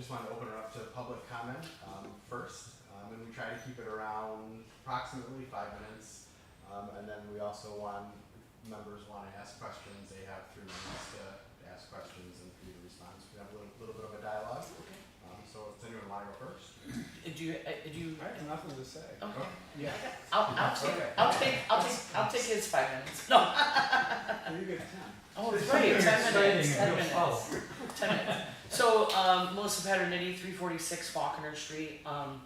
just wanted to open it up to public comment first, and we try to keep it around approximately 5 minutes. And then we also want, if members want to ask questions, they have 3 minutes to ask questions and for you to respond. So we have a little bit of a dialogue. Okay. So does anyone want to go first? Did you? I have nothing to say. Okay. Yeah. I'll take his 5 minutes. No. You get 10. Oh, It's right. 10 something minutes. exciting 10 and minutes. you'll 10 minutes. So, Melissa Paternitti, 346 Faulkner Street. I'm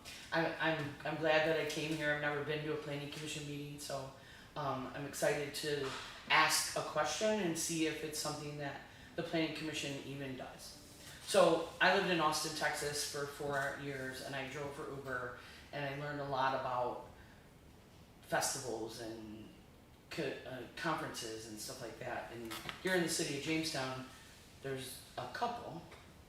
glad that I came here. I've never been to a planning commission meeting, so I'm excited to ask a question and see if it's something that the planning commission even does. So I lived in Austin, Texas for 4 years, and I drove for Uber, and I learned a lot about festivals and conferences and stuff like that. And here in the city of Jamestown, there's a couple,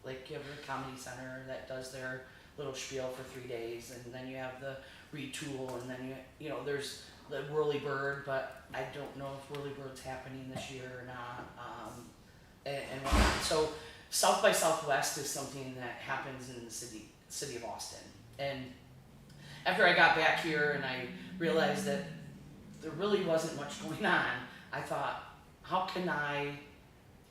like you have the Comedy Center that does their little spiel for 3 days, and then you have the Retool, and then you know there's the Whirly Bird, but I don't know if Whirly Bird's happening this year or not, and whatnot. So South by Southwest is something that happens in the city of Austin. And after I got back here and I realized that there really wasn't much going on, I thought, how can I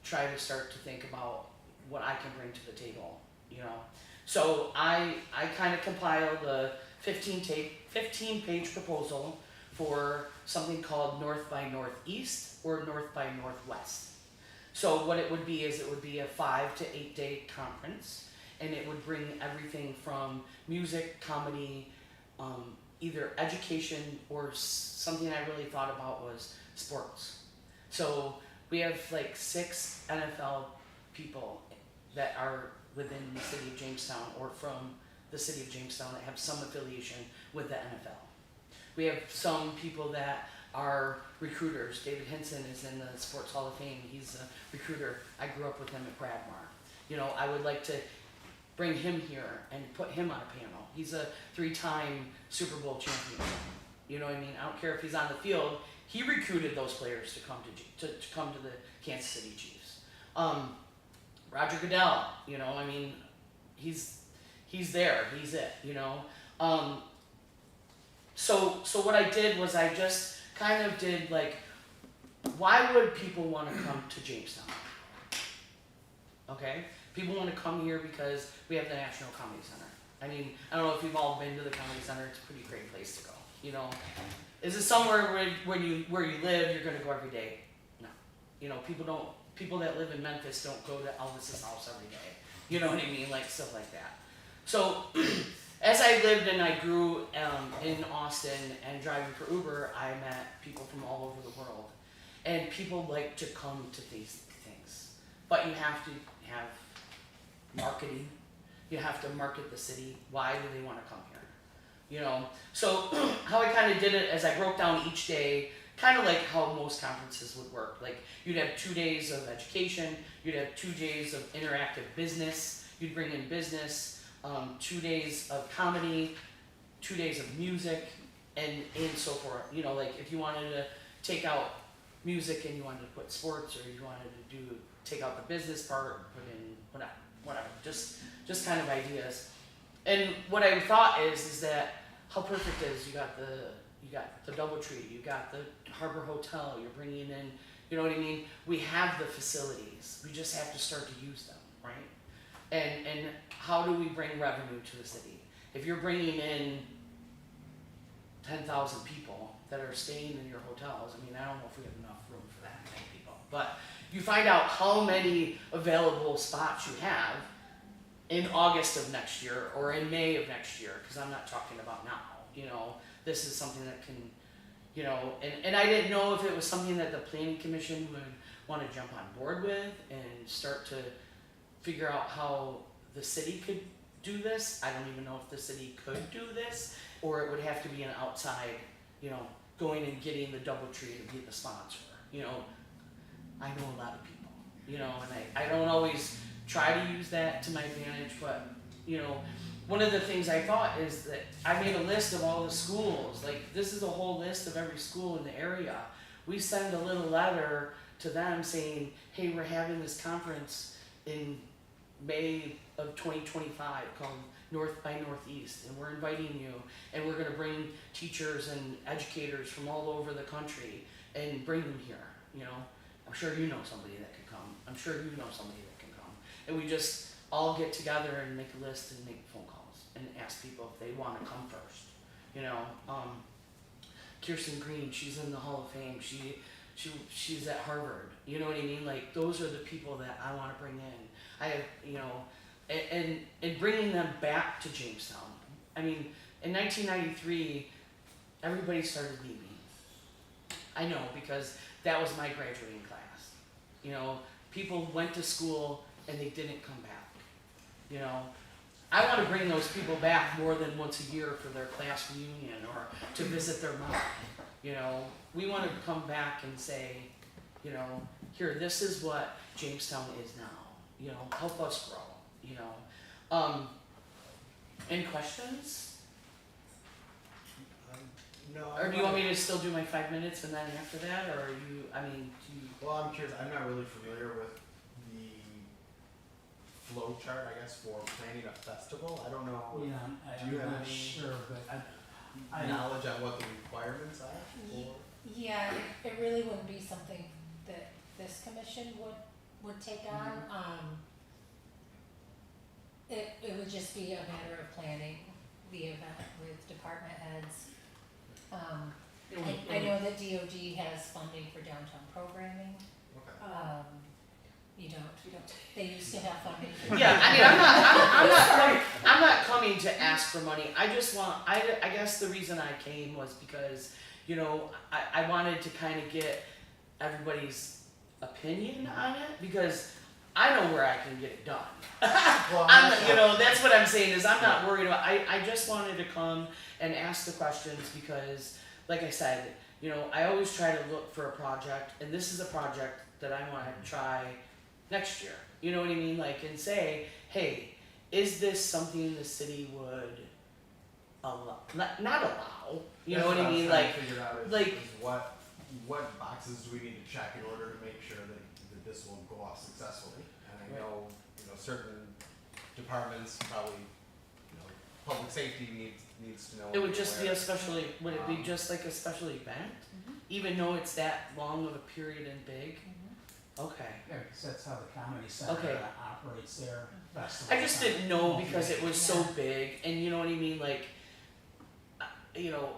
try to start to think about what I can bring to the table, you know? So I kind of compiled a 15-page proposal for something called North by Northeast or North by Northwest. So what it would be is it would be a 5 to 8 day conference, and it would bring everything from music, comedy, either education, or something I really thought about was sports. So we have like 6 NFL people that are within the city of Jamestown or from the city of Jamestown that have some affiliation with the NFL. We have some people that are recruiters. David Henson is in the Sports Hall of Fame. He's a recruiter. I grew up with him at Bradmar. You know, I would like to bring him here and put him on a panel. He's a 3-time Super Bowl champion. You know what I mean? I don't care if he's on the field. He recruited those players to come to the Kansas City Chiefs. Roger Goodell, you know, I mean, he's there. He's it, you know. So what I did was I just kind of did like, why would people want to come to Jamestown? Okay? People want to come here because we have the National Comedy Center. I mean, I don't know if you've all been to the Comedy Center. It's a pretty great place to go. You know, is it somewhere where you live, you're going to go every day? No. You know, people that live in Memphis don't go to Elvis's house every day. You know what I mean? Like stuff like that. So as I lived and I grew in Austin and driving for Uber, I met people from all over the world. And people like to come to these things. But you have to have marketing. You have to market the city. Why do they want to come here? You know, so how I kind of did it as I broke down each day, kind of like how most conferences would work. Like you'd have 2 days of education, you'd have 2 days of interactive business, you'd bring in business, 2 days of comedy, 2 days of music, and so forth. You know, like if you wanted to take out music and you wanted to put sports, or you wanted to take out the business part, put in whatever, just kind of ideas. And what I thought is that how perfect is you got the DoubleTree, you got the Harbor Hotel, you're bringing in, you know what I mean? We have the facilities, we just have to start to use them, right? And how do we bring revenue to the city? If you're bringing in 10,000 people that are staying in your hotels, I mean, I don't know if we have enough room for that many people, but you find out how many available spots you have in August of next year or in May of next year, because I'm not talking about now, you know, this is something that can, you know, and I didn't know if it was something that the Planning Commission would want to jump on board with and start to figure out how the city could do this. I don't even know if the city could do this, or it would have to be an outside, you know, going and getting the DoubleTree to be the sponsor. You know, I know a lot of people, you know, and I don't always try to use that to my advantage, but, you know, one of the things I thought is that I made a list of all the schools. Like, this is a whole list of every school in the area. We send a little letter to them saying, hey, we're having this conference in May of 2025 called North by Northeast, and we're inviting you, and we're gonna bring teachers and educators from all over the country and bring them here, you know. I'm sure you know somebody that can come. I'm sure you know somebody that can come. And we just all get together and make a list and make phone calls and ask people if they wanna come first, you know. Kirsten Green, she's in the Hall of Fame. She's at Harvard. You know what I mean? Like, those are the people that I want to bring in. I have, you know, and bringing them back to Jamestown. I mean, in 1993, everybody started leaving. I know, because that was my graduating class. You know, people went to school and they didn't come back. You know, I want to bring those people back more than once a year for their class reunion or to visit their mom. You know, we want to come back and say, you know, here, this is what Jamestown is now. You know, help us grow. You know, any questions? No. Or do you want me to still do my 5 minutes and then after that, or you? I mean, do you? Well, I'm curious. I'm not really familiar with the flow chart, I guess, for planning a festival. I don't know. Yeah, Do you I'm have not any sure, but I knowledge on what the requirements are? For? Yeah, it really wouldn't be something that this commission would take on. It would just be a matter of planning the event with department heads. I know that DOD has funding for downtown programming. Okay. You don't, they used to have funding for. Yeah, I mean, I'm not coming to ask for money. I just want, I guess the reason I came was because, you know, I wanted to kind of get everybody's opinion on it, because I know where I can get it done. Well, You know, that's what I'm saying, is I'm not worried about, I just wanted to come and ask the questions because, like I said, you know, I always try to look for a project, and this is a project that I want to try next year. You know what I mean? Like, and say, hey, is this something the city would allow, not allow, you know what I mean? Like, What boxes do we need to check in order to make sure that this will go off successfully? And I know, you know, certain departments probably, you know, public safety needs to know. it would just be would it be just like a special event? Even though it's that long of a period and big? Okay. yeah, because that's how the comedy center Okay. operates their festival. I just didn't know because it was so big, and you know what I mean, like, you know,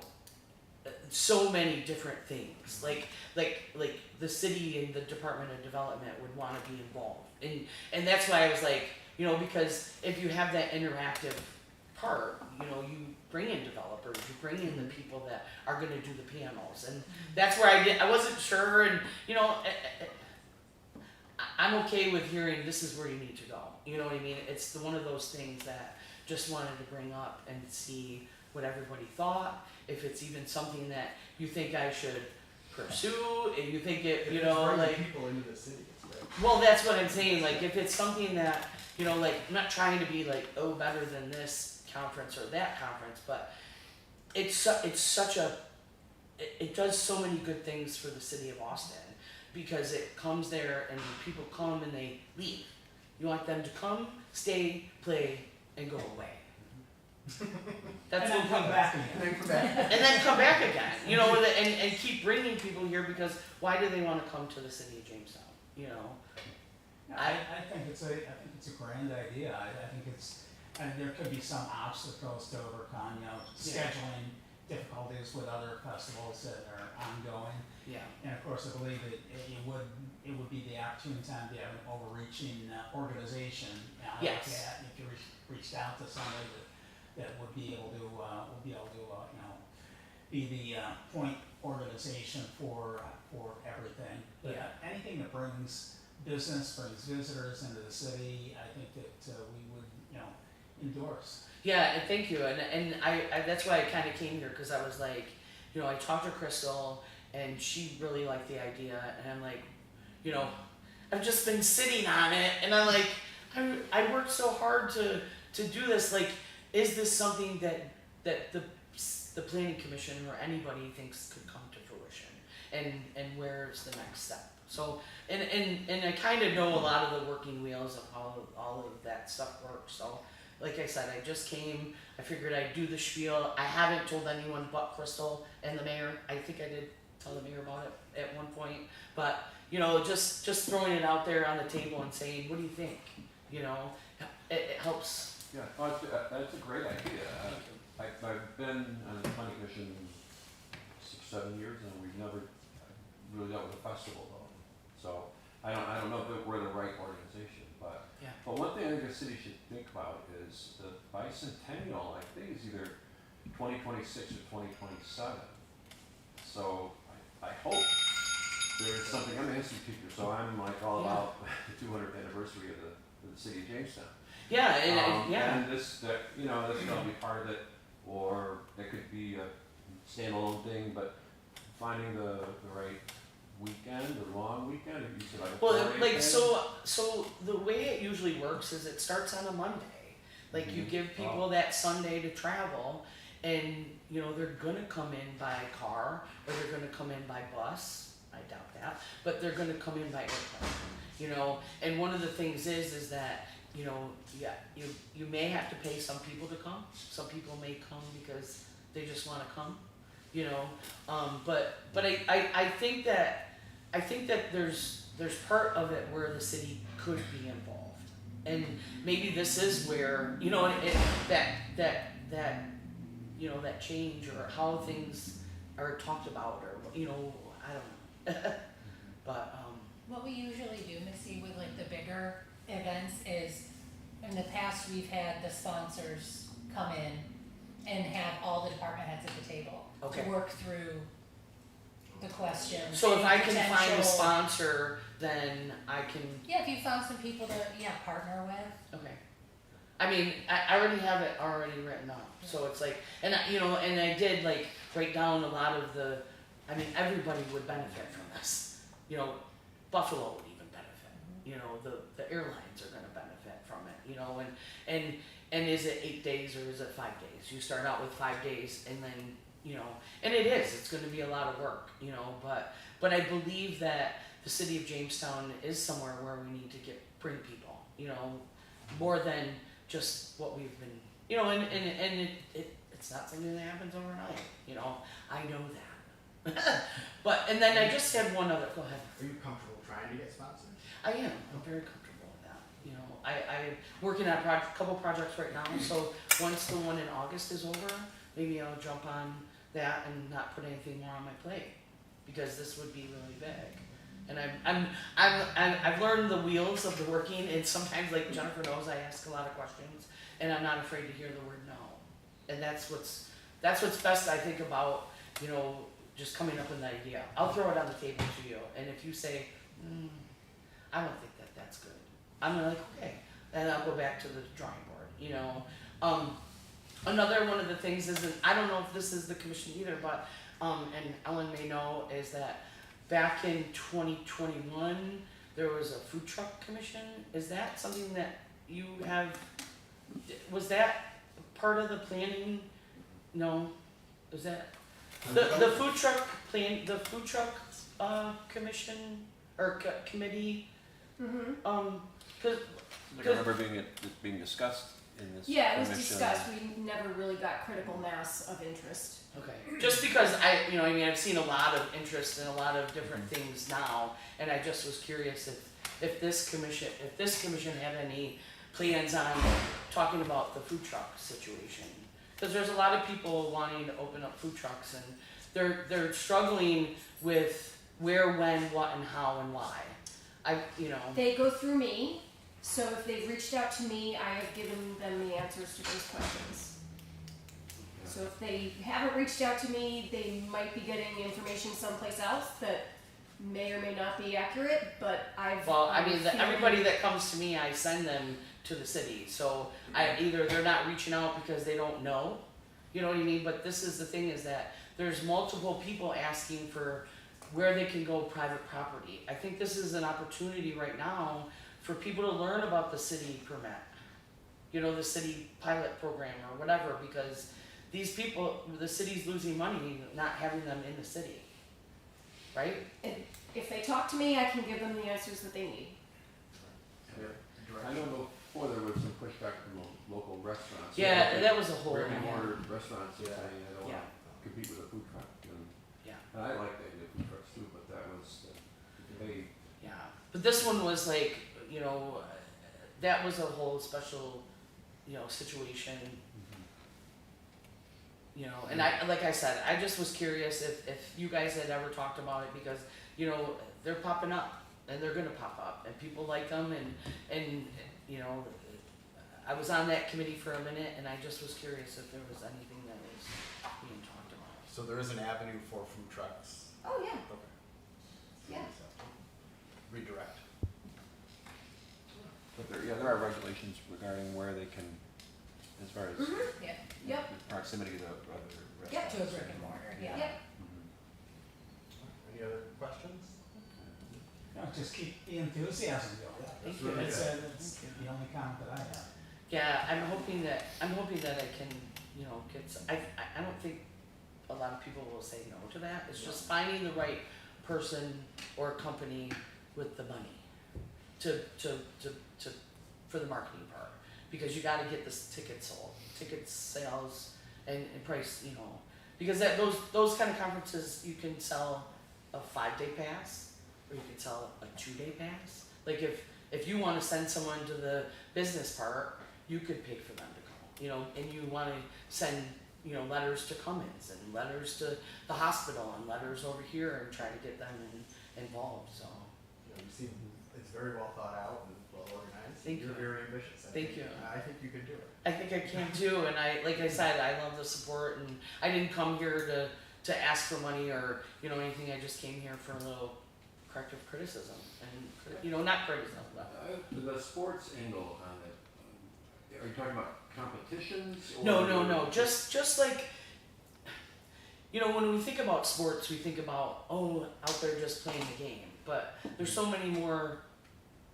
so many different things. Like the city and the Department of Development would want to be involved, and that's why I was like, you know, because if you have that interactive part, you know, you bring in developers, you bring in the people that are going to do the panels, and that's where I wasn't sure, and you know. I'm okay with hearing this is where you need to go. You know what I mean? It's one of those things that just wanted to bring up and see what everybody thought. If it's even something that you think I should pursue, and you think it, you know, Bringing like. people into the city. Right? Well, that's what I'm saying. Like, if it's something that, you know, like, I'm not trying to be like, oh, better than this conference or that conference, but it does so many good things for the city of Austin. Because it comes there and people come and they leave. You want them to come, stay, play, and go away. That's and then what come we- back again. And then come back again. You know, and keep bringing people here, because why do they want to come to the city of Jamestown? You know. I think it's a grand idea. I think there could be some obstacles to overcome, you know, scheduling difficulties with other festivals that are ongoing. Yeah. And of course, I believe it would be the opportune time to have an overreaching organization. Yes. Like that, if you reached out to somebody that would be able to you know, be the point organization for everything. But anything that brings business, brings visitors into the city, I think that we would, you know, endorse. Yeah, and thank you. And I that's why I kind of came here, because I was like, you know, I talked to Crystal, and she really liked the idea, and I'm like, you know, I've just been sitting on it, and I'm like, I worked so hard to do this. Like, is this something that the planning commission or anybody thinks could come to fruition? And where's the next step? So, and I kind of know a lot of the working wheels of how all of that stuff works. So, like I said, I just came. I figured I'd do the spiel. I haven't told anyone but Crystal and the mayor. I think I did tell the mayor about it at one point. But you know, just throwing it out there on the table and saying, what do you think? You know, it helps. Yeah, that's a great idea. I've been on the planning commission 6-7 years, and we've never really dealt with a festival though. So I don't know if we're the right organization, but Yeah. but one thing I think the city should think about is the bicentennial. I think is either 2026 or 2027. So I hope there's something. I'm an history teacher, so I'm like all Yeah. about the 200th anniversary of the city of Jamestown. Yeah, and yeah. And this, you know, this will be part of it, or it could be a standalone thing, but finding the right weekend, the long weekend, if you said like a Well, 4-day like thing. so the way it usually works is it starts on a Monday. Like you Mhm. give people that Sunday to travel, and you know they're gonna come in by car or they're gonna come in by bus. I doubt that, but they're gonna come in by airplane. You know, and one of the things is that you know, yeah, you may have to pay some people to come. Some people may come because they just want to come. You know, but I think that there's part of it where the city could be involved, and maybe this is where you know that you know that change or how things are talked about or you know I don't know, but What we usually do, Missy, with like the bigger events is, in the past, we've had the sponsors come in and have all the department heads at the table Okay. to work through the questions. so if any I can find a potential- sponsor, then I can. Yeah, if you found some people to, partner with. Okay. I mean, I already have it already written up, so it's like, and I did like write down a lot of the. I mean, everybody would benefit from this. You know, Buffalo would even benefit. You know, the airlines are going to benefit from it. You know, and is it 8 days or is it 5 days? You start out with 5 days, and then you know, and it is. It's going to be a lot of work. You know, but I believe that the city of Jamestown is somewhere where we need to bring people. You know, more than just what we've been. You know, and it's not something that happens overnight. You know, I know that. But and then I just had one other. Go ahead. Are you comfortable trying to get sponsors? I am. I'm very comfortable with that. You know, I'm working on a couple projects right now. So once the one in August is over, maybe I'll jump on that and not put anything more on my plate, because this would be really big. And I've learned the wheels of the working, and sometimes, like Jennifer knows, I ask a lot of questions, and I'm not afraid to hear the word no. And that's what's best, I think, about you know just coming up with an idea. I'll throw it on the table to you, and if you say, I don't think that's good, I'm like, okay, and I'll go back to the drawing board. You know, another one of the things is, and I don't know if this is the commission either, but and Ellen may know, is that back in 2021 there was a food truck commission. Is that something that you have? Was that part of the planning? No, was that? The food truck plan, the food truck commission or committee. Mm-hmm. Cause I remember being discussed in this. Yeah, it was commission. discussed. We never really got critical mass of interest. okay, just because I mean I've seen a lot of interest in a lot of different things now, and I just was curious if this commission had any plans on talking about the food truck situation. Because there's a lot of people wanting to open up food trucks, and they're struggling with where, when, what, and how, and why. They go through me, so if they've reached out to me, I have given them the answers to those questions. So if they haven't reached out to me, they might be getting information someplace else that may or may not be accurate, but everybody that comes to me, I send them to the city. So either they're not reaching out because they don't know, you know what I mean? But this is the thing, is that there's multiple people asking for where they can go private property. I think this is an opportunity right now for people to learn about the city permit, you know, the city pilot program or whatever, because these people, the city's losing money not having them in the city. right? And if they talk to me, I can give them the answers that they need. I know before there was some pushback from local restaurants. Yeah, that was a whole, Brick and yeah. mortar restaurants saying they don't Yeah. want to compete with a food truck. Yeah. And I like the idea of food trucks too, but that was the debate. Yeah, but this one was like, you know, that was a whole special, you know, situation, you know, and I, like I said, I just was curious if you guys had ever talked about it, because, you know, they're popping up, and they're gonna pop up, and people like them, and, you know, I was on that committee for a minute, and I just was curious if there was anything that was being talked about. So there is an avenue for food trucks. Oh, yeah. Okay. Yeah. Redirect. But there are regulations regarding where they can, as far as Yeah, Yep. proximity to other restaurants. yeah, to a brick and mortar, yeah. Yep. Any other questions? No, just keep the enthusiasm going. Thank you. That's, Really that's Thank you. the only comment that I have. Yeah, I'm hoping that I can, you know, get. I don't think a lot of people will say no to that. It's just finding the right person or company with the money to for the marketing part, because you got to get this ticket sold, ticket sales, and price. You know, because those kind of conferences, you can sell a 5-day pass, or you can sell a 2-day pass. Like if you want to send someone to the business part, you could pay for them to go, you know, and you want to send, you know, letters to Cummins and letters to the hospital and letters over here and try to get them involved, so. You know, you seem, it's very well thought out and well organized. Thank You're you. very ambitious. Thank you. I think you could do it. I think I can too, and like I said, I love the support, and I didn't come here to ask for money or, you know, anything. I just came here for a little corrective criticism and, you know, not criticism, but. The sports angle on it, are you talking about competitions? Or No. Just like, you know, when we think about sports, we think about, out there just playing the game. But there's so many more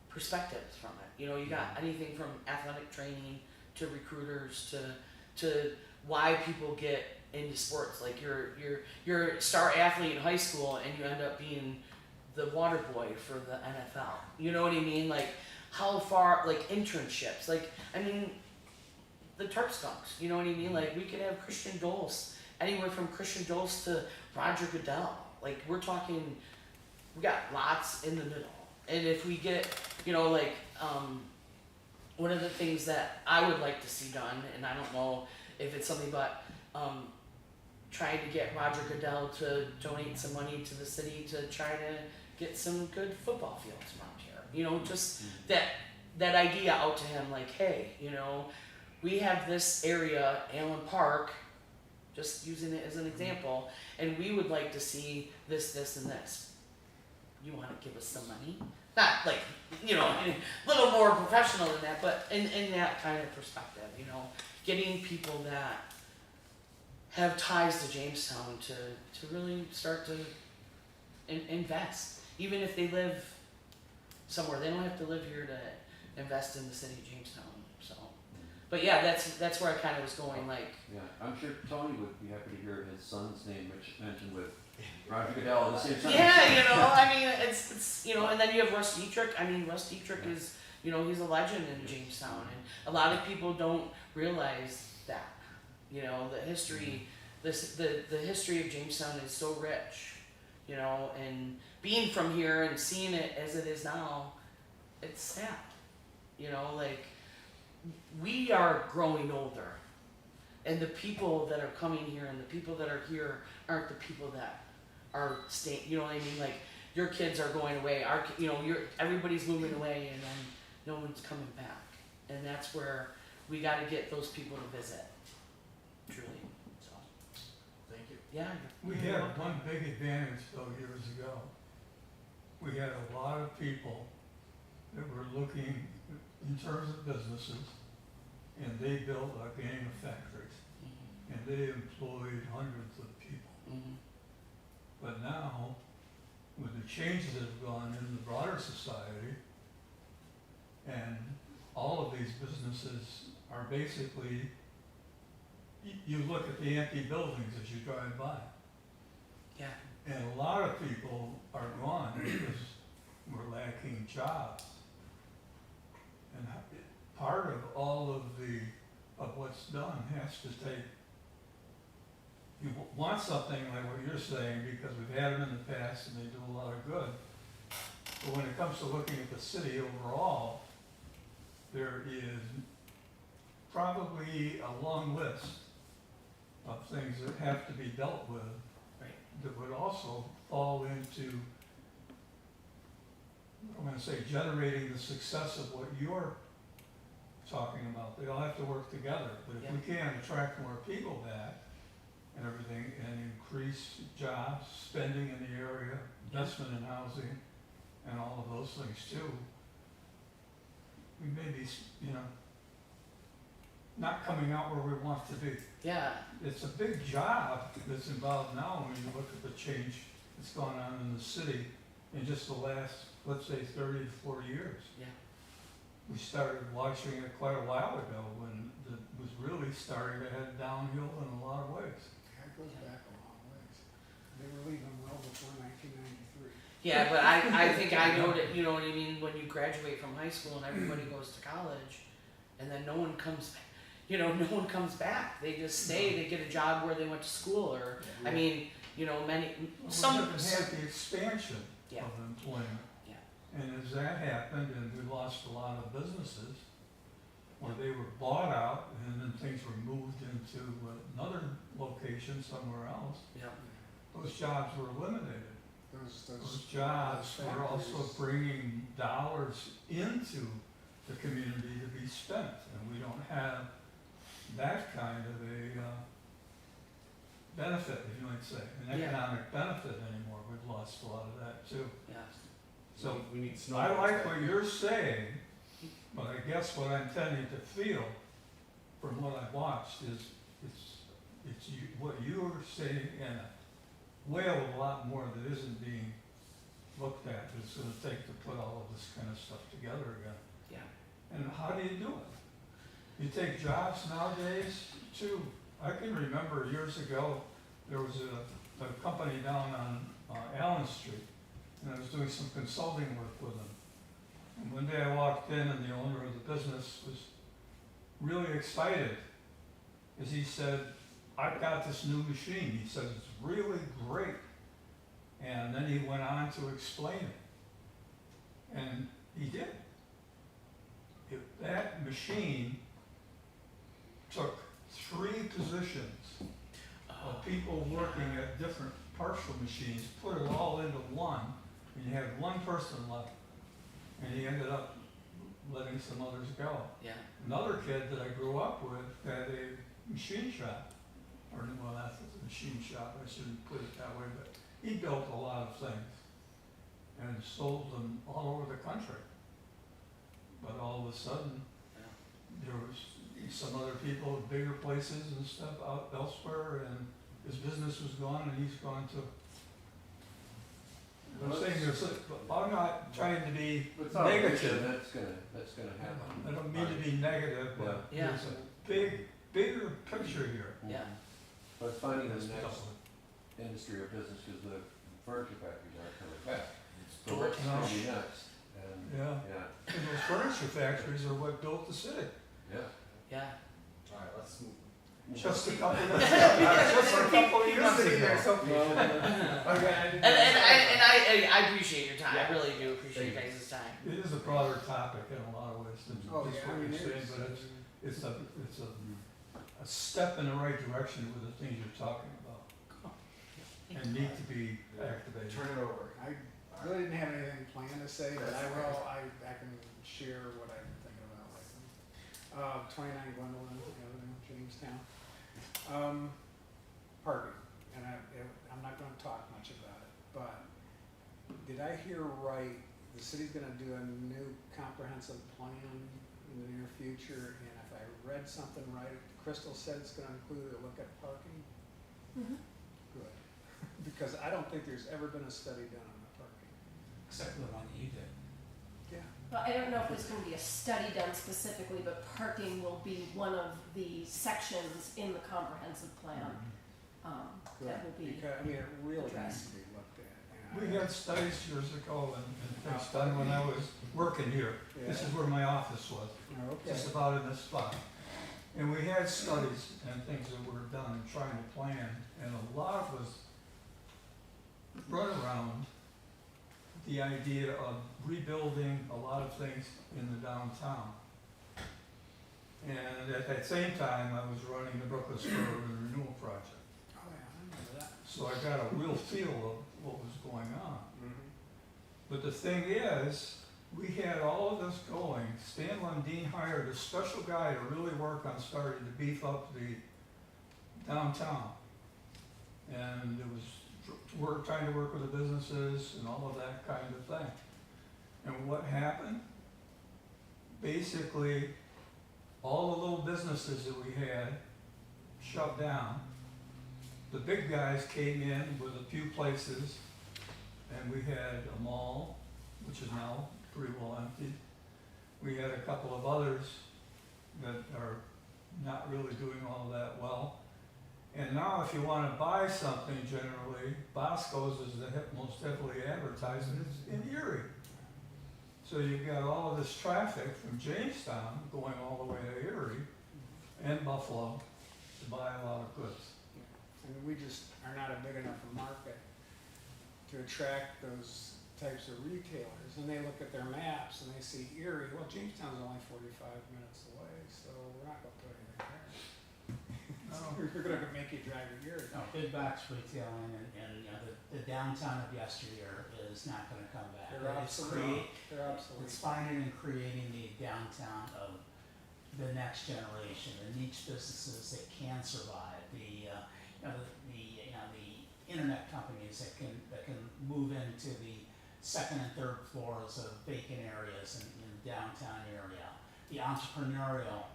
perspectives from it. You know, you got anything from athletic training to recruiters to why people get into sports. Like you're a star athlete in high school and you end up being the water boy for the NFL. You know what I mean? Like how far, like internships. Like, I mean, the Terp Skunks, you know what I mean? Like we could have Christian Doles, anywhere from Christian Doles to Roger Goodell. Like we're talking, we got lots in the middle. And if we get, you know, like, one of the things that I would like to see done, and I don't know if it's something, but trying to get Roger Goodell to donate some money to the city to try to get some good football fields around here. You know, just that idea out to him, like, hey, you know, we have this area, Allen Park, just using it as an example, and we would like to see this, and this. You want to give us some money? Not like, you know, a little more professional than that, but in that kind of perspective, you know, getting people that have ties to Jamestown to really start to invest. Even if they live somewhere, they don't have to live here to invest in the city of Jamestown. So, but yeah, that's where I kind of was going. Like, Yeah, I'm sure Tony would be happy to hear his son's name mentioned with Roger Goodell at the same time. yeah, you know, I mean, it's you know, and then you have Russ Dietrich. I mean, Russ Dietrich is, you know, he's a legend in Jamestown, and a lot of people don't realize that. You know, the history, the history of Jamestown is so rich. You know, and being from here and seeing it as it is now, it's sad. You know, like we are growing older, and the people that are coming here and the people that are here aren't the people that are staying. You know what I mean? Like your kids are going away. You know, everybody's moving away, and then no one's coming back. And that's where we got to get those people to visit. Truly. So, Thank you. yeah. We had one big advantage though years ago. We had a lot of people that were looking in terms of businesses, and they built organic factories, and they employed hundreds of people. Mm-hmm. But now, with the changes that have gone in the broader society, and all of these businesses are basically, you look at the empty buildings as you drive by. Yeah. And a lot of people are gone because we're lacking jobs. And part of all of what's done has to take, you want something like what you're saying, because we've had them in the past and they do a lot of good. But when it comes to looking at the city overall, there is probably a long list of things that have to be dealt with. Right. That would also fall into, I'm gonna say, generating the success of what you're talking about. They all have to work together, but if we can attract more people back and everything, and increase jobs, spending in the area, investment in housing, and all of those things too, we may be, not coming out where we want to be. Yeah, It's a big job that's involved now when you look at the change that's gone on in the city in just the last, let's say, 30 to 40 years. yeah, We started watching it quite a while ago when it was really starting to head downhill in a lot of ways. That goes back a long ways. They were leaving well before 1993. yeah, but I think I know that, you know what I mean, when you graduate from high school and everybody goes to college, and then no one comes back, no one comes back, they just stay, they get a job where they went to school, or, I mean, some, We haven't had the expansion Yeah. of employment. Yeah. And as that happened, and we lost a lot of businesses, where they were bought out, and then things were moved into another location somewhere else, those jobs were eliminated. Those jobs were also factories. bringing dollars into the community to be spent, and we don't have that kind of a benefit, if you might say, an Yeah. economic benefit anymore. We've lost a lot of that too. yeah, So we need snow. I like what you're saying, but I guess what I'm tending to feel from what I've watched is what you're saying, and a whale of a lot more that isn't being looked at. It's gonna take to put all of this kind of stuff together again. yeah, And how do you do it? You take jobs nowadays too. I can remember years ago, there was a company down on Allen Street, and I was doing some consulting work with them. And one day I walked in and the owner of the business was really excited, as he said, "I've got this new machine." He said, "It's really great." And then he went on to explain it. And he did. That machine took 3 positions of people working at different partial machines, put it all into one, and you had one person left. And he ended up letting some others go. yeah, Another kid that I grew up with had a machine shop, or well, that's a machine shop, I shouldn't put it that way, but he built a lot of things and sold them all over the country. But all of a sudden, there was some other people at bigger places and stuff out elsewhere, and his business was gone and he's gone too. I'm saying I'm not trying to be It's all right, negative. that's gonna happen. I don't mean to be negative, but Yeah. there's a bigger picture here. yeah, But finding the That's next tough. industry or business, because the furniture factories aren't coming back. So Door- what's gonna be next? And, Yeah, yeah, and those furniture factories are what built the city. yeah. yeah, Alright, let's move. Just a couple of, just a couple of years ago. Okay. and I appreciate your time, I really do appreciate you guys' time. It is a broader topic in a lot of ways than Oh, just yeah, what I mean, you're saying, but it's a step in the right direction with the things you're talking about and need to be activated. Turn it over. I really didn't have anything planned to say, but I can share what I've been thinking about lately. 29 Gwendolyn Avenue, Jamestown. Parking, and I'm not gonna talk much about it, but did I hear right, the city's gonna do a new comprehensive plan in the near future, and if I read something right, Crystal said it's gonna include a look at parking? Mhm. Good, because I don't think there's ever been a study done on the parking. Except for the one that you did. Yeah. Well, I don't know if there's going to be a study done specifically, but parking will be one of the sections in the comprehensive plan that will be. Because, I mean, it really needs addressed. to be looked We had studies years ago and things done when I was working here. This is where my office was, Okay. just about in this spot. And we had studies and things that were done and trying to plan, and a lot was run around the idea of rebuilding a lot of things in the downtown. And at that same time, I was running the Brooklyn Spur Renewal Project. Oh, yeah, I remember that. So I got a real feel of what was going on. Mhm. But the thing is, we had all of this going. Stan Lundin hired a special guy to really work on starting to beef up the downtown. And it was trying to work with the businesses and all of that kind of thing. And what happened? Basically, all the little businesses that we had shut down. The big guys came in with a few places, and we had a mall, which is now pretty well empty. We had a couple of others that are not really doing all that well. And now if you want to buy something generally, Bosco's is the most heavily advertised, and it's in Erie. So you've got all of this traffic from Jamestown going all the way to Erie and Buffalo to buy a lot of goods. And we just are not a big enough market to attract those types of retailers. And they look at their maps and they see Erie, well, Jamestown's only 45 minutes away, so we're not gonna put anything there. No. We're gonna make you drive to Erie. No, big box retailing and you know, the downtown of yesteryear is not gonna come back. They're It's obsolete. They're obsolete. It's finding and creating the downtown of the next generation, the niche businesses that can survive, the internet companies that can move into the second and third floors of vacant areas in the downtown area, the entrepreneurial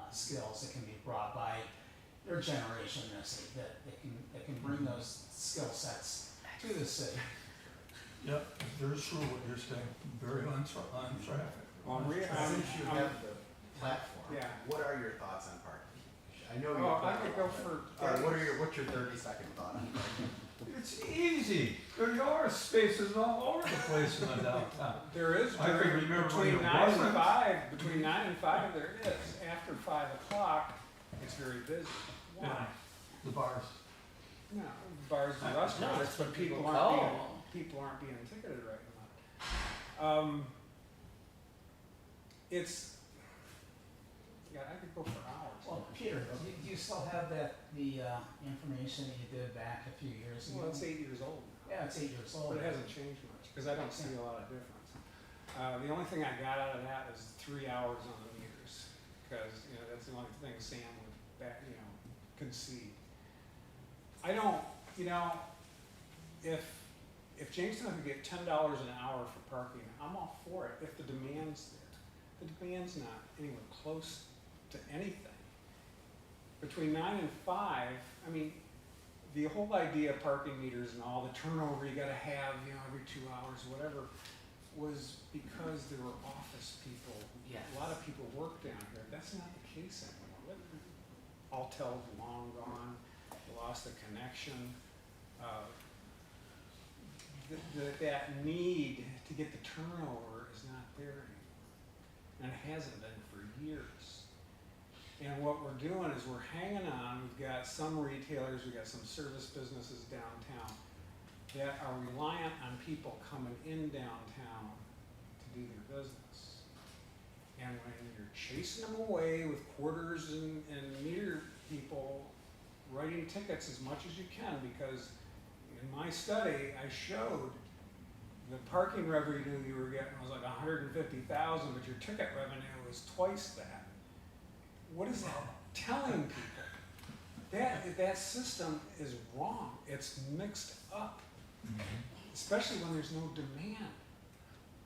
skills that can be brought by their generation that can bring those skill sets to the city. Yep, very true what you're saying, very on traffic. Since you have the platform, Yeah. what are your thoughts on parking? I know you. Oh, I could go for. What's your 30-second thought on parking? It's easy. There are spaces all over the place in the downtown. There is, I can remember when between it 9 and wasn't. 5, between 9 and 5 there is. After 5 o'clock, it's very busy. Why? Yeah, the bars. No, bars and No, restaurants, that's what but people people aren't being ticketed right now. It's, yeah, I could go for hours. Well, Peter, do you still have the information that you did back a few years ago? Well, it's 8 years old now. Yeah, it's 8 years old. But it hasn't changed much, because I don't see a lot of difference. The only thing I got out of that was 3 hours on the meters, because, that's the only thing Sam would concede. I don't, if Jamestown could get $10 an hour for parking, I'm all for it, if the demand's there. The demand's not anywhere close to anything. Between 9 and 5, I mean, the whole idea of parking meters and all the turnover you gotta have, every 2 hours, whatever, was because there were office people. Yes. A lot of people work down here. That's not the case anymore. Alltel's long gone, lost the connection. That need to get the turnover is not there anymore. And it hasn't been for years. And what we're doing is we're hanging on. We've got some retailers, we've got some service businesses downtown that are reliant on people coming in downtown to do their business. And when you're chasing them away with quarters and meter people, writing tickets as much as you can, because in my study I showed the parking revenue you were getting was like 150,000, but your ticket revenue was twice that. What is that telling people? That system is wrong. It's mixed up, especially when there's no demand.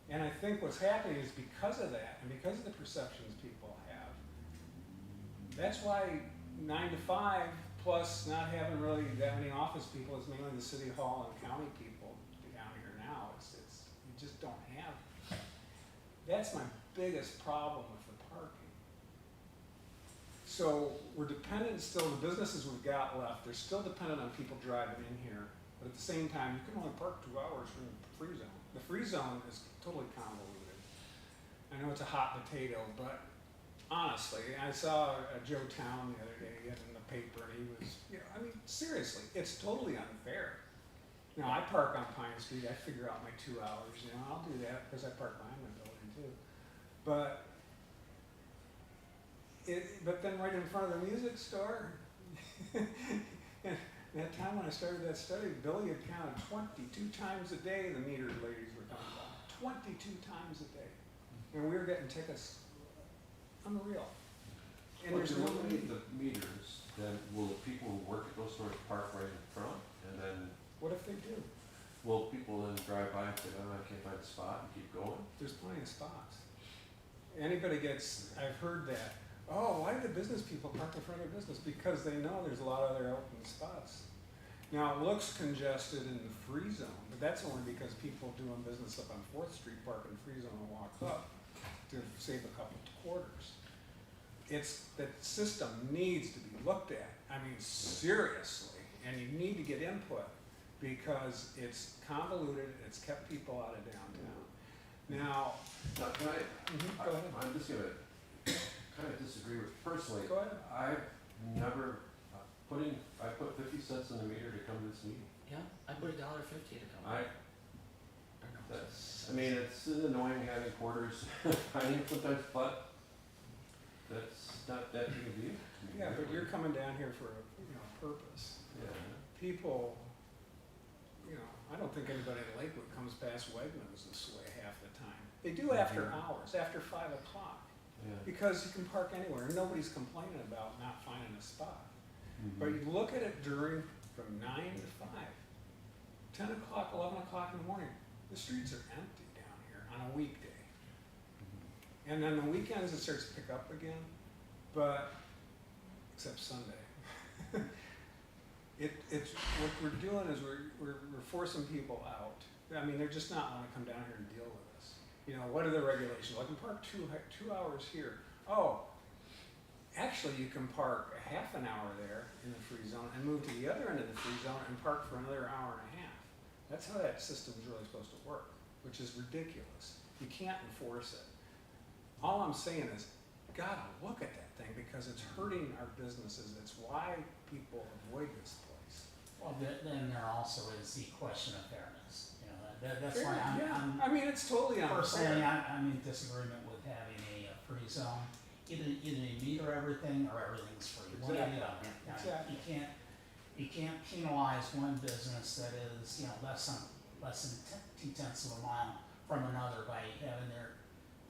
And I think what's happening is because of that, and because of the perceptions people have, that's why 9 to 5, plus not having really that many office people, it's mainly the city hall and county people down here now. You just don't have. That's my biggest problem with the parking. So we're dependent still, the businesses we've got left, they're still dependent on people driving in here But at the same time, you can only park 2 hours from the free zone. The free zone is totally convoluted. I know it's a hot potato, but honestly, I saw Joe Town the other day in the paper, and he was, I mean, seriously, it's totally unfair. Now, I park on Pine Street, I figure out my 2 hours, I'll do that because I park behind my building too. But then right in front of the music store, and that time when I started that study, Billy had counted 22 times a day the metered ladies were coming by. 22 times a day. And we were getting tickets. Unreal. And Well, there's if you no eliminate the meters, then will the people who work at those stores park right in front? And then what if they do? will people then drive by and say, oh, I can't find a spot and keep going? There's plenty of spots. I've heard that. Oh, why do the business people park in front of their business? Because they know there's a lot of other open spots. Now, it looks congested in the free zone, but that's only because people doing business up on 4th Street park in the free zone and walk up to save a couple of quarters. That system needs to be looked at. I mean, seriously, and you need to get input because it's convoluted, it's kept people out of downtown. Now, Now, can I, go ahead. I'm just gonna kind of disagree with, personally, Go ahead. I've never, I put 50 cents in the meter to come to this meeting. Yeah, I put $1.50 to come. I mean, it's annoying having quarters finding sometimes, but that's not that big a deal to me. Yeah, but really. you're coming down here for a purpose. Yeah. People, I don't think anybody in Lakewood comes past Wegmans this way half the time. They do after hours, after 5 o'clock, Yeah. because you can park anywhere and nobody's complaining about not finding a spot. Mhm. But you look at it from 9 to 5, 10 o'clock, 11 o'clock in the morning, the streets are empty down here on a weekday. Mhm. And then the weekends it starts to pick up again, but, except Sunday. It's what we're doing is we're forcing people out. I mean, they're just not wanna come down here and deal with us. What are the regulations? I can park 2 hours here. Oh, actually you can park a half an hour there in the free zone and move to the other end of the free zone and park for another hour and a half. That's how that system's really supposed to work, which is ridiculous. You can't enforce it. All I'm saying is, gotta look at that thing because it's hurting our businesses. It's why people avoid this place. Well, then there also is the question of fairness, that's why I'm I mean, it's totally personally, unfair. I'm in disagreement with having a free zone. Either you meter everything or everything's free. One or the Exactly. other. Now, Exactly. You can't penalize one business that is, less than 2/10 of a mile from another by having their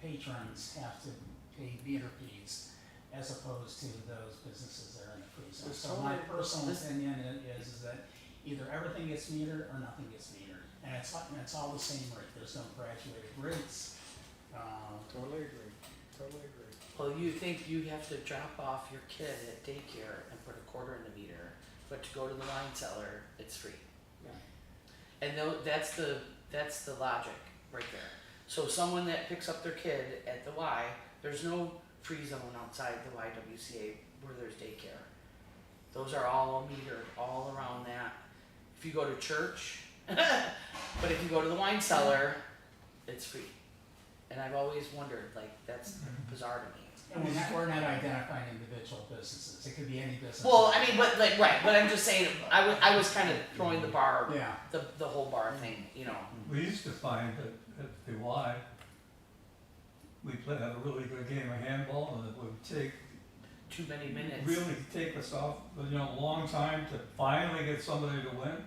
patrons have to pay meter fees as opposed to those businesses that are in the free zone. It's So my totally- personal opinion is that either everything gets metered or nothing gets metered. And it's all the same rate. There's no graduated rates. Totally agree. Totally agree. Well, you think you have to drop off your kid at daycare and put a quarter in the meter, but to go to the wine cellar, it's free. Yeah. And that's the logic right there. So someone that picks up their kid at the Y, there's no free zone outside the YWCA where there's daycare. Those are all metered all around that. If you go to church, but if you go to the wine cellar, it's free. And I've always wondered, that's bizarre to me. And we're not identifying individual businesses. It could be any business. Well, I mean, right, but I'm just saying, I was kind of throwing the bar, Yeah. the whole bar thing, We used to find that at the Y, we had a really good game of handball, and it would take, Too many minutes. really take us off, a long time to finally get somebody to win.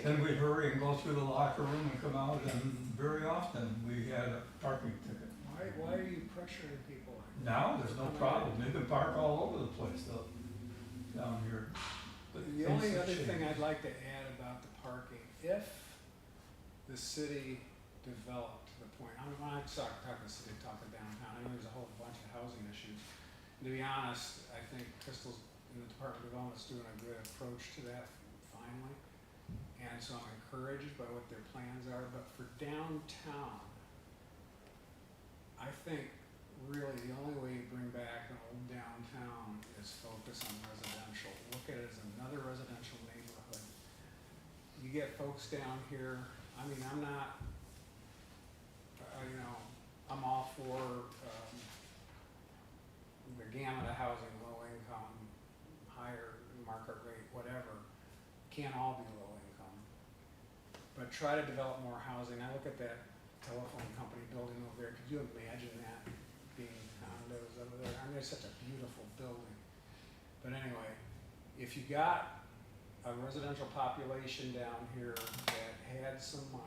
Then we'd hurry and go through the locker room and come out, and very often we had a parking ticket. Why are you pressuring people? Now, there's no problem, you can park all over the place though, down here. But The only things have other thing changed. I'd like to add about the parking, if the city developed the point, when I talk the city, talk of downtown, I know there's a whole bunch of housing issues. To be honest, I think Crystal's in the Department of Development's doing a good approach to that finally. And so I'm encouraged by what their plans are, but for downtown, I think really the only way you bring back an old downtown is focus on residential. Look at it as another residential neighborhood. you get folks down here, I mean, I'm not, you know, I'm all for, the gamut of housing, low income, higher market rate, whatever. Can't all be low income. But try to develop more housing. I look at that telephone company building over there. Could you imagine that being condos over there? I mean, it's such a beautiful building. But anyway, if you got a residential population down here that had some money,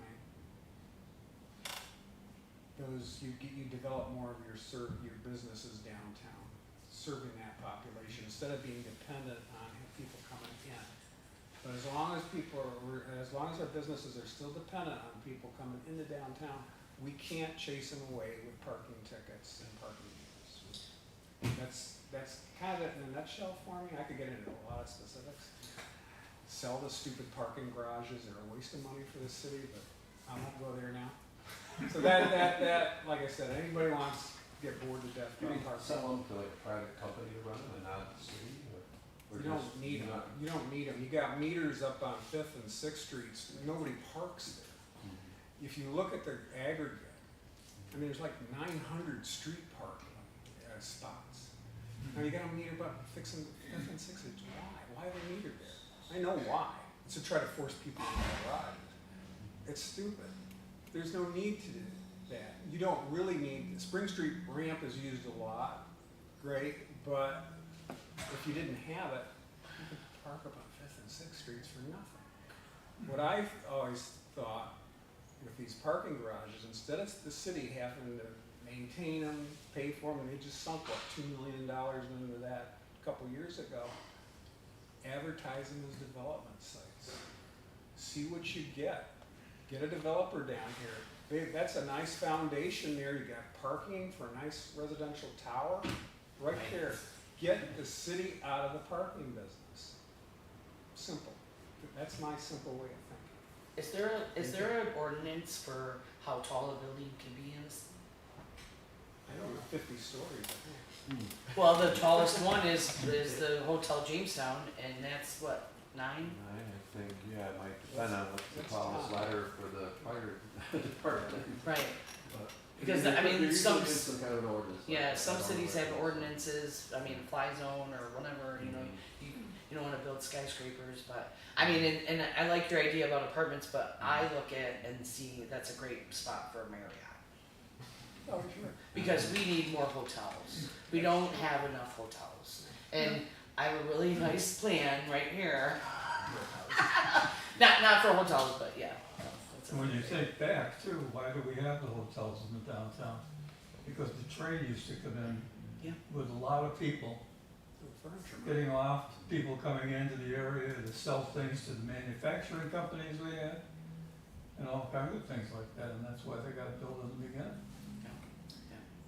you develop more of your businesses downtown, serving that population instead of being dependent on people coming in. But as long as our businesses are still dependent on people coming into downtown, we can't chase them away with parking tickets and parking meters. That's kind of it in a nutshell for me. I could get into a lot of specifics. Sell the stupid parking garages, they're a waste of money for the city, but I won't go there now. So that, like I said, anybody wants to get bored to death You by mean parking. sell them to like a private company to run them and not the city? Or You just don't need them. not- You don't need them. You got meters up on 5th and 6th Streets. Nobody parks there. If you look at the aggregate, I mean, there's like 900 street parking spots. Now you got a meter about fixing 5th and 6th Streets. Why? Why are they metered there? I know why. It's to try to force people to drive. It's stupid. There's no need to do that. You don't really need, the Spring Street ramp is used a lot. Great, but if you didn't have it, you could park up on 5th and 6th Streets for nothing. What I've always thought with these parking garages, instead of the city having to maintain them, pay for them, and they just sunk, what, $2 million into that a couple years ago, advertise them as development sites. See what you get. Get a developer down here. That's a nice foundation there. You got parking for a nice residential tower right there. Get the city out of the parking business. Simple. That's my simple way of thinking. Is there an ordinance for how tall a building can be in this? I don't know, 50 stories, I think. Well, the tallest one is the Hotel Jamestown, and that's what, 9? I think, yeah, it might depend on what the tallest ladder for the fire department. Right. But Because, there I mean, usually some is some kind of an ordinance. like Yeah, that. some I don't know cities what have it is. ordinances, I mean, fly zone or whatever, you know, Mhm. you don't wanna build skyscrapers, but, I mean, and I like your idea about apartments, but I look at and see that's a great spot for a Marriott. Oh, sure. Because we need more hotels, we don't have enough hotels, and I have a really nice plan right here. Not for hotels, but yeah. that's a- When you think back too, why do we have the hotels in the downtown? Because the train used to come in Yeah. with a lot of people The furniture. getting off, people coming into the area to sell things to the manufacturing companies we had, and all kinds of things like that, and that's why they got built in the beginning.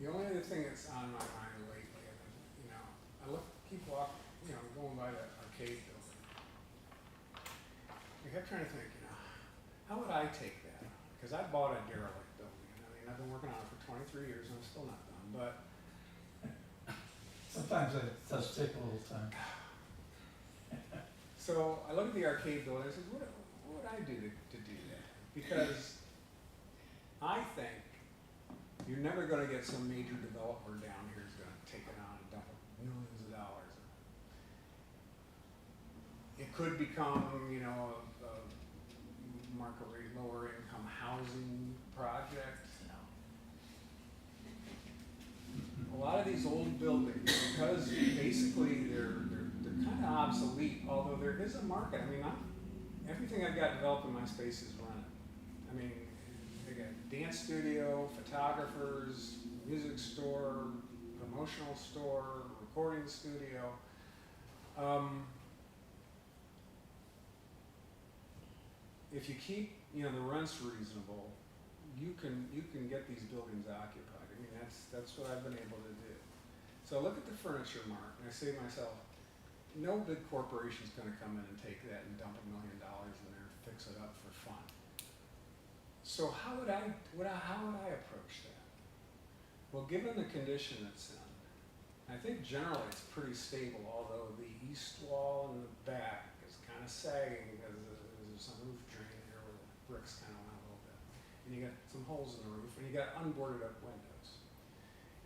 The only other thing that's on my mind lately, you know, keep walking, you know, going by the arcade building. I kept trying to think, you know, how would I take that? Because I bought a derelict building. I mean, I've been working on it for 23 years and I'm still not done, but Sometimes it does take a little time. so I look at the arcade building, I said, what would I do to do that? Because I think you're never gonna get some major developer down here who's gonna take it on and dump millions of dollars. It could become, you know, a market rate, lower income housing project. A lot of these old buildings, because basically they're kind of obsolete, although there is a market. I mean, everything I've got developed in my space is rented. I mean, they got dance studio, photographers, music store, promotional store, recording studio. If you keep, you know, the rents reasonable, you can get these buildings occupied. I mean, that's what I've been able to do. So I look at the furniture market and I say to myself, no big corporation's gonna come in and take that and dump $1 million in there and fix it up for fun. So how would I approach that? Well, given the condition it's in, I think generally it's pretty stable, although the east wall in the back is kind of sagging because there's some roof drain bricks kind of went a little bit. And you got some holes in the roof, and you got unboarded up windows.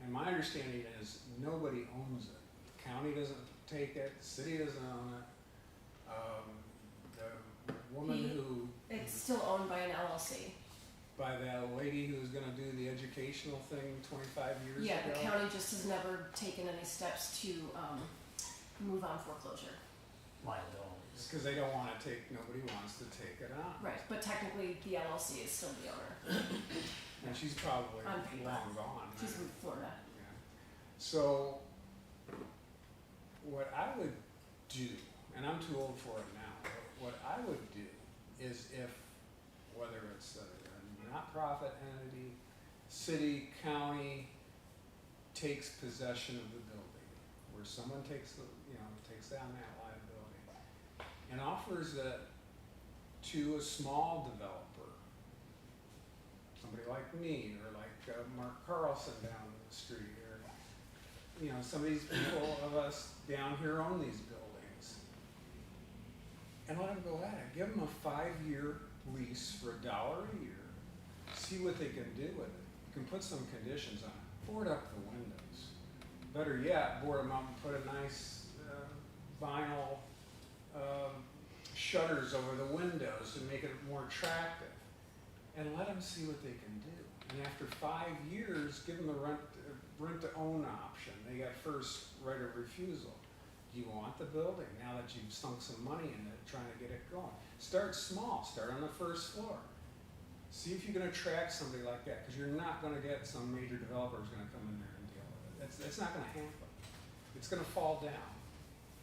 And my understanding is nobody owns it. The county doesn't take it, the city doesn't own it. The woman who, It's still owned by an LLC. by that lady who's gonna do the educational thing 25 years ago. Yeah, the county just has never taken any steps to move on foreclosure. Liabilities. It's because they don't wanna take, nobody wants to take it on. Right, but technically the LLC is still the owner. And she's probably On paper. long gone. She's in Florida. Yeah. So, what I would do, and I'm too old for it now, but what I would do is if, whether it's a not-profit entity, city, county, takes possession of the building, where someone takes the, takes down that liability, and offers it to a small developer, somebody like me, or like Mark Carlson down the street, or, some of these people of us down here own these buildings. And let them go at it. Give them a 5-year lease for $1 a year. See what they can do with it. You can put some conditions on it. Board up the windows. Better yet, board them up and put a nice vinyl shutters over the windows to make it more attractive. And let them see what they can do. And after 5 years, give them the rent-to-own option. They got first right of refusal. Do you want the building now that you've sunk some money in it, trying to get it going? Start small. Start on the first floor. See if you can attract somebody like that, because you're not going to get some major developer who's going to come in there and deal with it. It's not going to happen. It's going to fall down.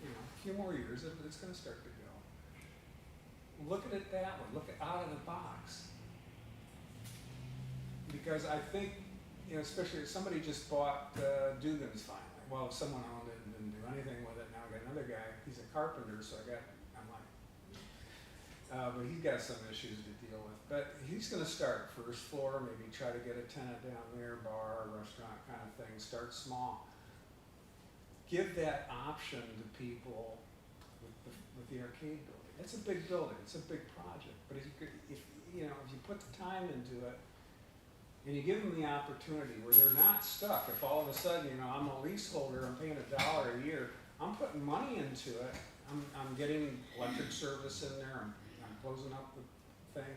A few more years, it's going to start to go. Look at it that way. Look out of the box. Because I think, especially if somebody just bought Dugan's finally. Well, if someone owned it and didn't do anything with it, now I got another guy. He's a carpenter, so I'm like, but he's got some issues to deal with. But he's going to start first floor, maybe try to get a tenant down there, bar, restaurant kind of thing. Start small. Give that option to people with the arcade building. It's a big building. It's a big project. But if you put the time into it, and you give them the opportunity where they're not stuck. If all of a sudden, I'm a leaseholder, I'm paying $1 a year, I'm putting money into it. I'm getting electric service in there. I'm closing up the thing,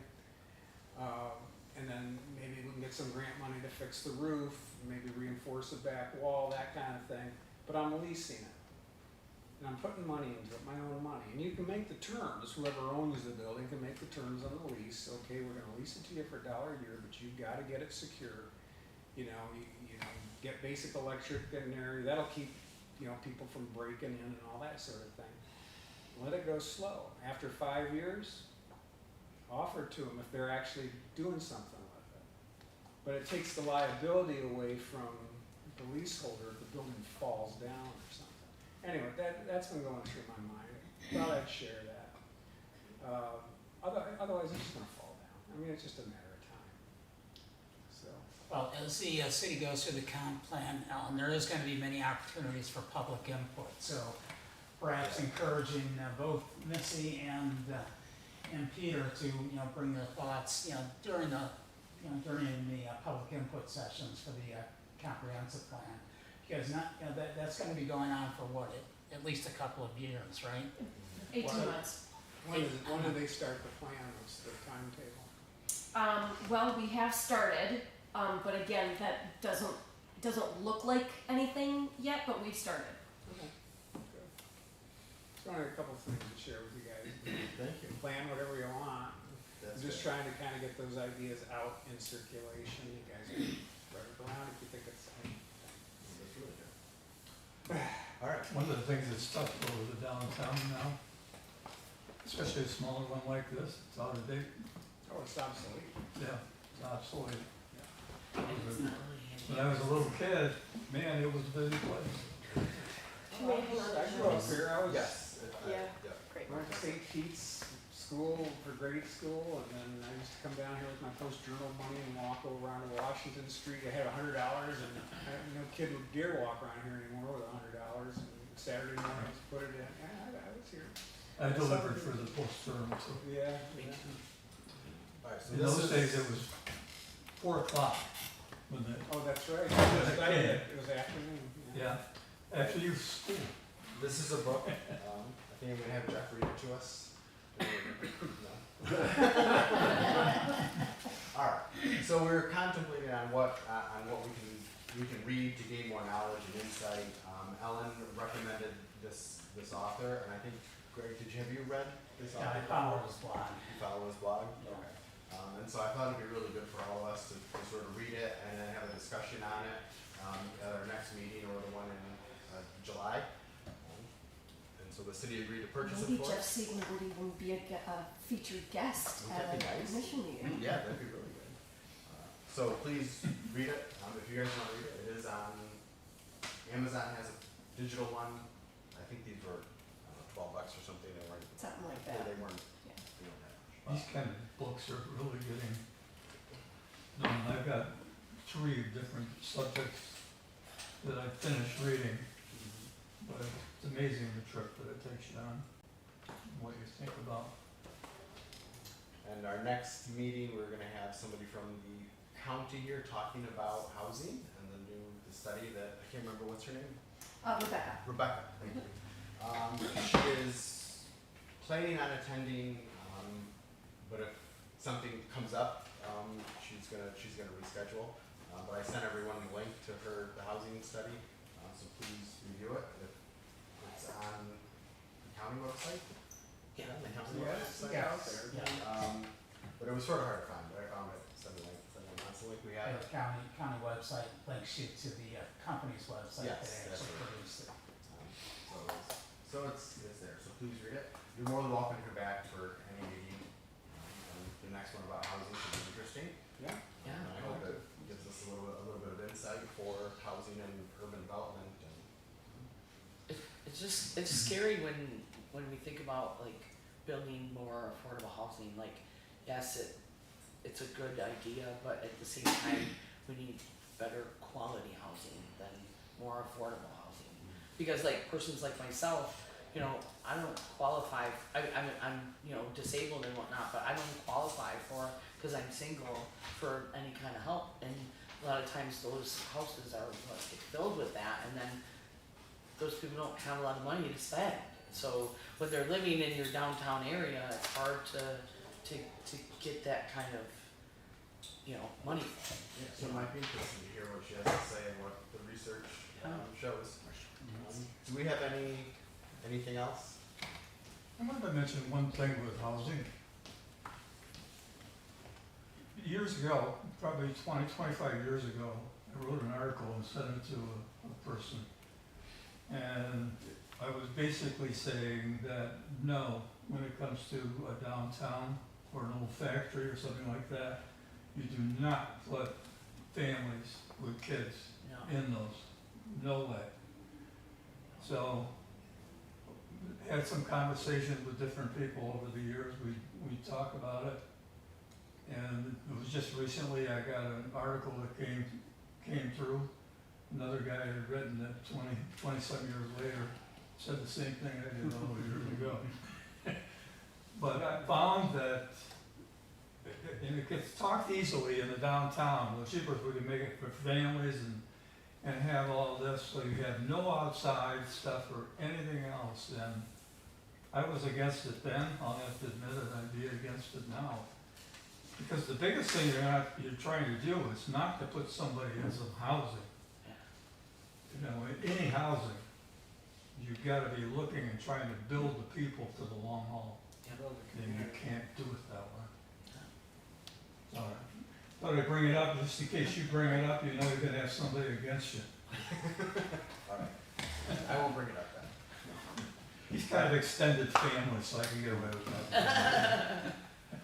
and then maybe we can get some grant money to fix the roof, maybe reinforce the back wall, that kind of thing. But I'm leasing it, and I'm putting money into it, my own money. And you can make the terms. Whoever owns the building can make the terms on the lease. Okay, we're going to lease it to you for $1 a year, but you've got to get it secure. You get basic electric in there. That'll keep people from breaking in and all that sort of thing. Let it go slow. After 5 years, offer it to them if they're actually doing something with it. But it takes the liability away from the leaseholder if the building falls down or something. Anyway, that's been going through my mind. Thought I'd share that. Otherwise, it's just going to fall down. I mean, it's just a matter of time. So. Well, as the city goes through the comp plan, Alan, there is going to be many opportunities for public input. So perhaps encouraging both Missy and Peter to bring their thoughts during the public input sessions for the comprehensive plan. Because that's going to be going on for at least a couple of years, right? 18 months. When do they start the plan? What's the timetable? Well, we have started, but again, that doesn't look like anything yet, but we've started. Okay. Good. So I have a couple of things to share with you guys. Thank you. Plan whatever you want. That's I'm just good. trying to kind of get those ideas out in circulation. You guys can spread it around if you think it's anything. That's really good. All right. One of the things that's tough over the downtown now, especially a smaller one like this, it's out of date. Oh, it's obsolete. Yeah, it's obsolete. And it's not really handy. When I was a little kid, man, it was a busy place. I grew up here. I was Yes. Yeah. Yep. Great. went to St. Pete's school for grade school, and then I used to come down here with my post-journal money and walk over onto Washington Street. I had $100, and no kid would dare walk around here anymore with $100. And Saturday mornings, put it in. Yeah, I was here. I delivered for the post term too. Yeah. Me Yeah. too. Alright, so In this those is. days, it was 4 o'clock when the, Oh, that's right. Yeah. It was afternoon, yeah, after you school. This is a book, I think I'm gonna have Jeff read it to us. No. Alright, so we're contemplating on what we can read to gain more knowledge and insight. Ellen recommended this author, and I think, Greg, have you read this author? Yeah, I follow his blog. You follow his blog? Yeah. Okay. And so I thought it'd be really good for all of us to sort of read it and then have a discussion on it, at our next meeting or the one in, July. And so the city agreed to purchase it Maybe for Jeff us. Siegler would even be a featured guest Wouldn't at that be a nice? commission meeting. Yeah, that'd be really good. So please read it, if you guys wanna read it. It is on, Amazon has a digital one. I think these were, $12 or something. They weren't, Something like that. they weren't, Yeah. you know, that much. These kind of books are really getting, I've got 3 different subjects that I finished reading, but it's amazing the trip that it takes you on, and what you think about. And our next meeting, we're gonna have somebody from the county here talking about housing and the study that, I can't remember, what's her name? Rebecca. Rebecca, thank you. She is planning on attending, but if something comes up, she's gonna reschedule. But I sent everyone the link to the housing study, so please review it. It's on the county website. Yeah. The county Yeah, website yeah, out it's there. Yeah. But it was sort of hard to find, but I found it, sent the link, that's the link we The have. county website links you to the company's website that Yes, that's actually right. produced it. So it's there, so please read it. You're more than welcome to come back for any meeting. And the next one about housing should be interesting. Yeah. Yeah. And I hope it gives us a little bit of insight for housing and urban development and. It's scary when we think about like building more affordable housing, like, yes, it's a good idea, but at the same time, we need better quality housing than more affordable housing. Because like persons like myself, you know, I don't qualify, I'm, you know, disabled and whatnot, but I don't qualify for, cause I'm single, for any kind of help. And a lot of times those houses are, let's get filled with that, and then those people don't have a lot of money to spend. So when they're living in your downtown area, it's hard to get that kind of, you know, money. Yeah, so it might be interesting to hear what she has to say and what the research shows. Do we have anything else? I wanted to mention one thing with housing. Years ago, probably 25 years ago, I wrote an article and sent it to a person. And I was basically saying that no, when it comes to a downtown or an old factory or something like that, you do not put families with kids No. in those, no way. So, had some conversations with different people over the years, we talk about it. And it was just recently I got an article that came through. Another guy had written that 20-some years later, said the same thing I did all those years ago. But I found that, and it gets talked easily in the downtown, the cheapest we can make it for families and have all this, so you have no outside stuff or anything else. And I was against it then, I'll have to admit it, I'd be against it now. Because the biggest thing you're trying to do is not to put somebody in some housing. You know, in any housing, you've gotta be looking and trying to build the people for the long haul. And you can't do it that way. So, thought I'd bring it up, just in case you bring it up, you know you're gonna have somebody against you. Alright, I won't bring it up then. He's kind of extended family, so I can get away with that.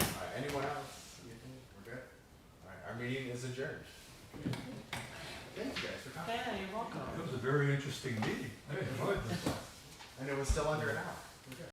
Alright, anyone else? Anything? We're good? Alright, our meeting is adjourned. Thank you guys for coming. Yeah, you're welcome. It was a very interesting meeting, I enjoyed this. And it was still under an hour.